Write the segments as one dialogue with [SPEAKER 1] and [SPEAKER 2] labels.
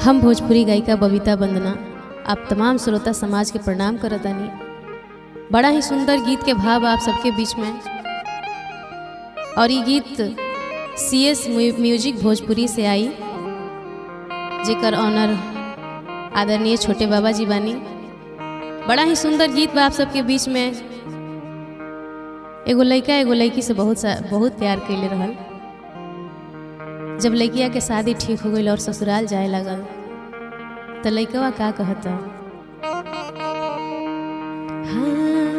[SPEAKER 1] हम भोजपुरी गायिका बबीता वंदना आप तमाम श्रोता समाज के प्रणाम करतानी। बड़ा ही सुंदर गीत के भाव आप सबके बीच में, और ये गीत CS म्यूजिक भोजपुरी से आई, जेकर ऑनर आदरणीय छोटे बाबा जी बानी। बड़ा ही सुंदर गीत बा आप सबके बीच में। एगो लड़का एगो लड़की से बहुत प्यार कैले रहल। जब लड़किया के शादी ठीक हो गई और ससुराल जाए लगल तो लड़कवा का कहता, हाँ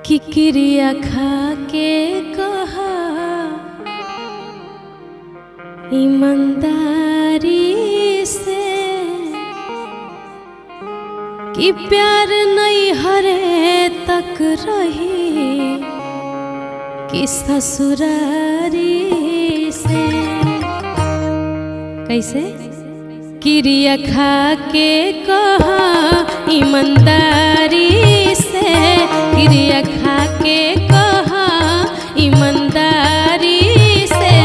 [SPEAKER 1] कि क्रिया खा के कहा ईमानदारी से कि प्यार नहीं हरे तक रही कि ससुरारी से। कैसे? क्रिया खा के कहा ईमानदारी से, क्रिया खा के कहा ईमानदारी से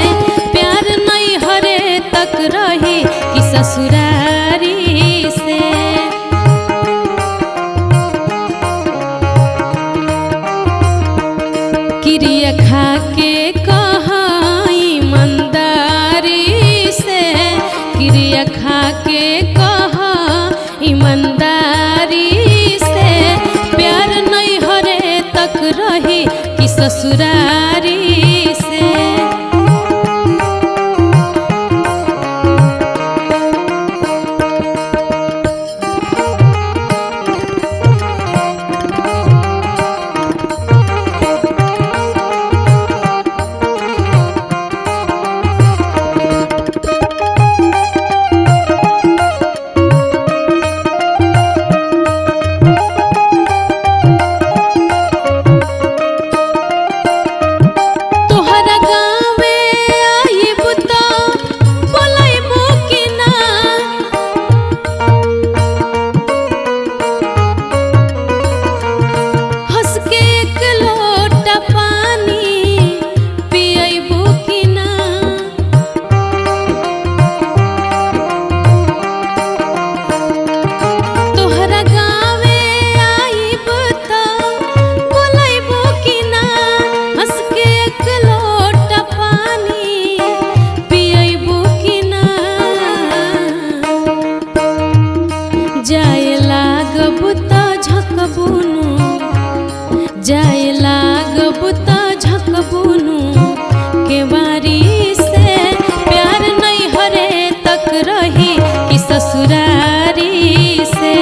[SPEAKER 1] प्यार नहीं हरे तक रही कि ससुरारी से। क्रिया खा के कहा ईमानदारी से, क्रिया खा के कहा ईमानदारी से प्यार नहीं हरे तक रही कि ससुरारी से। जाए लागब त झकबुनु के बारी से प्यार नहीं हरे तक रही कि ससुरारी से।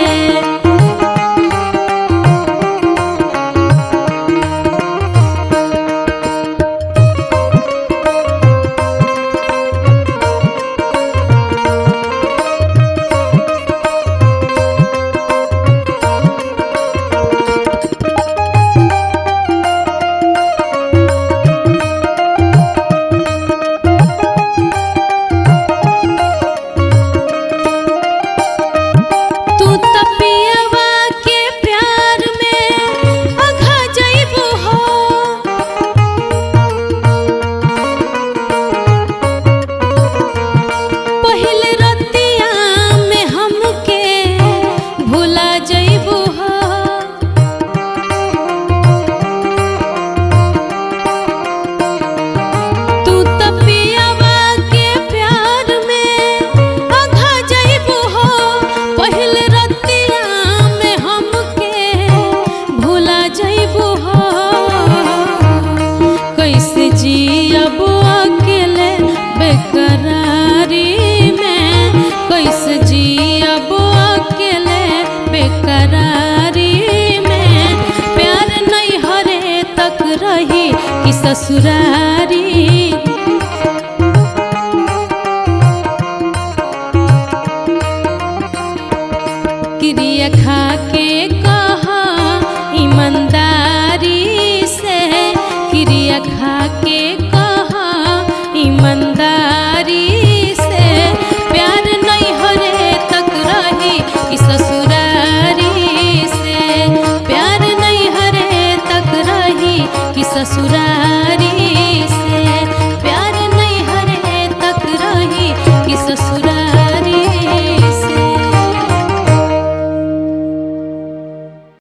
[SPEAKER 1] कि ससुरारी क्रिया खा के कहा ईमानदारी से, क्रिया खा के कहा ईमानदारी से प्यार नहीं हरे तक रही कि ससुरारी से, प्यार नहीं हरे तक रही कि ससुरारी से, प्यार नहीं हरे तक रही कि ससुरा